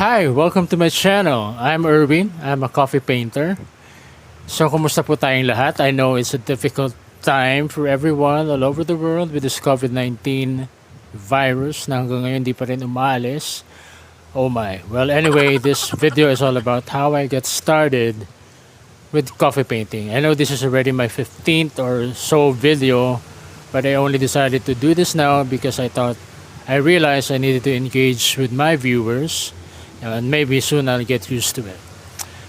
Hi, welcome to my channel. I'm Erwin. I'm a coffee painter. So, kumusta po tayong lahat? I know it's a difficult time for everyone all over the world with this COVID-19 virus na hanggang ngayon di pa rin umaalis. Oh my. Well, anyway, this video is all about how I got started with coffee painting. I know this is already my 15th or so video, but I only decided to do this now because I realized I needed to engage with my viewers, and maybe soon I'll get used to it.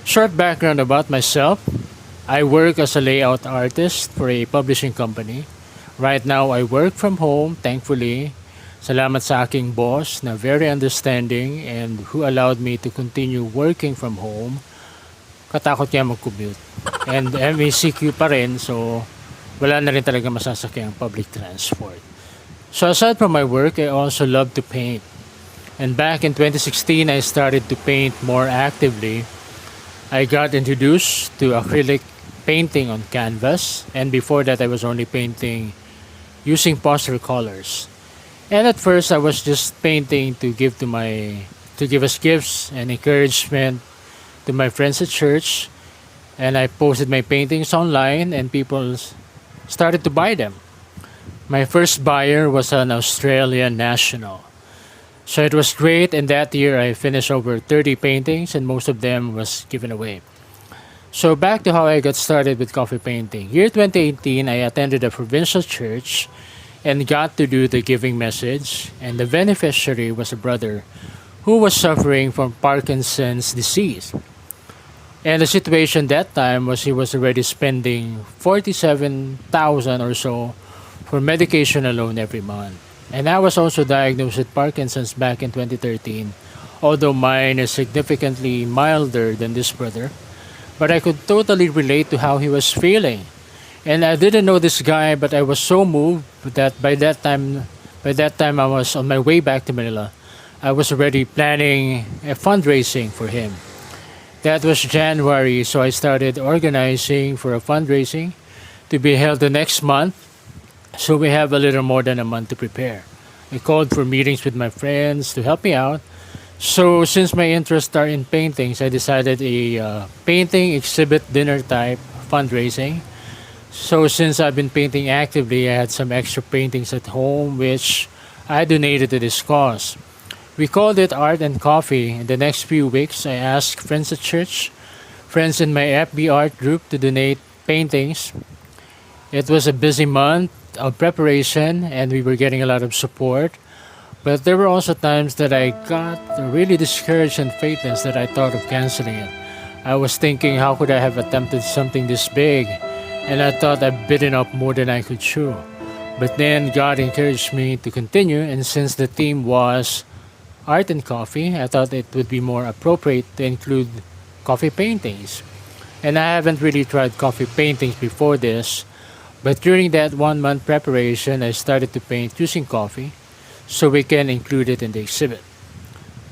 Short background about myself. I work as a layout artist for a publishing company. Right now, I work from home, thankfully. Salamat sa aking boss na very understanding and who allowed me to continue working from home. Katakot niya mag-commute. And MECQ pa rin, so wala na rin talaga masasakyan ang public transport. So aside from my work, I also love to paint. And back in 2016, I started to paint more actively. I got introduced to acrylic painting on canvas, and before that I was only painting using poster colors. And at first I was just painting to give us gifts and encouragement to my friends at church, and I posted my paintings online and people started to buy them. My first buyer was an Australian national. So it was great, and that year I finished over 30 paintings and most of them was given away. So back to how I got started with coffee painting. Year 2018, I attended a provincial church and got to do the giving message, and the beneficiary was a brother who was suffering from Parkinson's disease. And the situation that time was he was already spending 47,000 or so for medication alone every month. And I was also diagnosed with Parkinson's back in 2013, although mine is significantly milder than this brother. But I could totally relate to how he was feeling. And I didn't know this guy, but I was so moved that by that time I was on my way back to Manila. I was already planning a fundraising for him. That was January, so I started organizing for a fundraising to be held the next month. So we have a little more than a month to prepare. I called for meetings with my friends to help me out. So since my interests are in paintings, I decided a painting exhibit dinner type fundraising. So since I've been painting actively, I had some extra paintings at home which I donated to this cause. We called it Art and Coffee. In the next few weeks, I asked friends at church, friends in my FB art group to donate paintings. It was a busy month of preparation and we were getting a lot of support. But there were also times that I got really discouraged and faithless that I thought of canceling it. I was thinking, how could I have attempted something this big? And I thought I'd bitten off more than I could chew. But then God encouraged me to continue, and since the theme was art and coffee, I thought it would be more appropriate to include coffee paintings. And I haven't really tried coffee paintings before this, but during that 1 month preparation, I started to paint using coffee, so we can include it in the exhibit.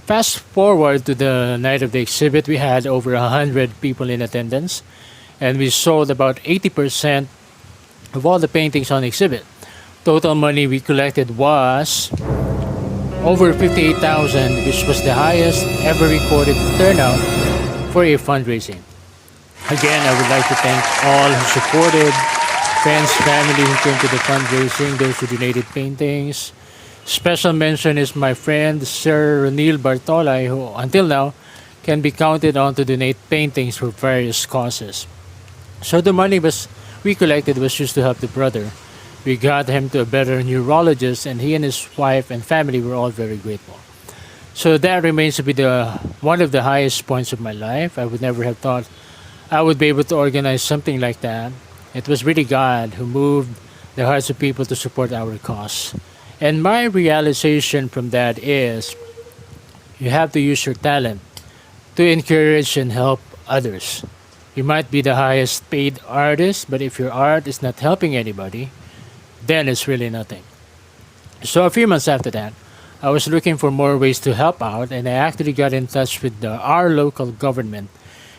Fast forward to the night of the exhibit, we had over 100 people in attendance, and we sold about 80% of all the paintings on exhibit. Total money we collected was over 58,000, which was the highest ever recorded turnout for a fundraising. Again, I would like to thank all who supported, friends, family who came to the fundraising, those who donated paintings. Special mention is my friend Sir Neil Bartolay, who until now can be counted on to donate paintings for various causes. So the money we collected was used to help the brother. We got him to a better neurologist, and he and his wife and family were all very grateful. So that remains to be one of the highest points of my life. I would never have thought I would be able to organize something like that. It was really God who moved the hearts of people to support our cause. And my realization from that is you have to use your talent to encourage and help others. You might be the highest paid artist, but if your art is not helping anybody, then it's really nothing. So a few months after that, I was looking for more ways to help out, and I actually got in touch with our local government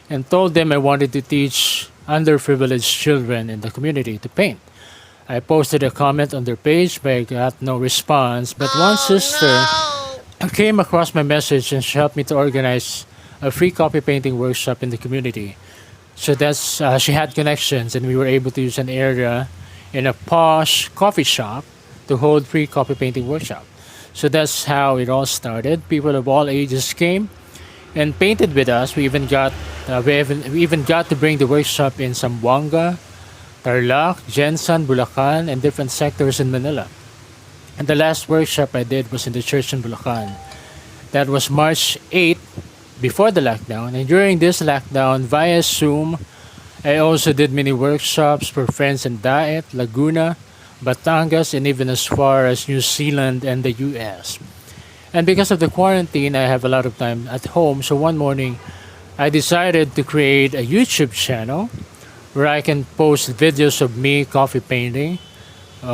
and told them I wanted to teach underprivileged children in the community to paint. I posted a comment on their page, but I got no response. But one sister came across my message and she helped me to organize a free coffee painting workshop in the community. So that's she had connections, and we were able to use an area in a posh coffee shop to hold free coffee painting workshop. So that's how it all started. People of all ages came and painted with us. We even got to bring the workshop in Zamboanga, Tarlac, Gensan, Bulacan, and different sectors in Manila. And the last workshop I did was in the church in Bulacan. That was March 8th, before the lockdown. And during this lockdown, via Zoom, I also did many workshops for friends in Daet, Laguna, Batangas, and even as far as New Zealand and the US. And because of the quarantine, I have a lot of time at home. So one morning, I decided to create a YouTube channel where I can post videos of me coffee painting.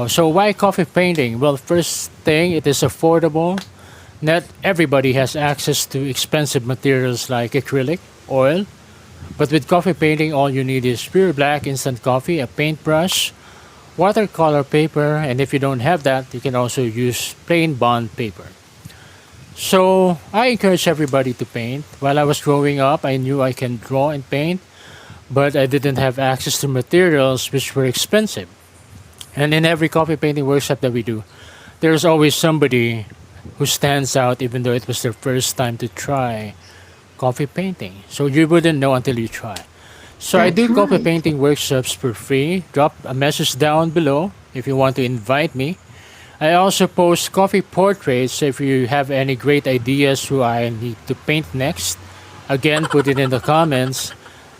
So why coffee painting? Well, first thing, it is affordable. Not everybody has access to expensive materials like acrylic, oil. But with coffee painting, all you need is pure black instant coffee, a paintbrush, watercolor paper, and if you don't have that, you can also use plain bond paper. So I encourage everybody to paint. While I was growing up, I knew I can draw and paint, but I didn't have access to materials which were expensive. And in every coffee painting workshop that we do, there's always somebody who stands out even though it was their first time to try coffee painting. So you wouldn't know until you try. So I do coffee painting workshops for free. Drop a message down below if you want to invite me. I also post coffee portraits if you have any great ideas who I need to paint next. Again, put it in the comments.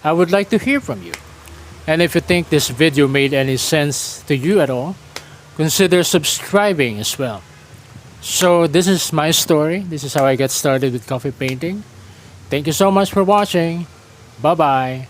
I would like to hear from you. And if you think this video made any sense to you at all, consider subscribing as well. So this is my story. This is how I got started with coffee painting. Thank you so much for watching. Bye-bye.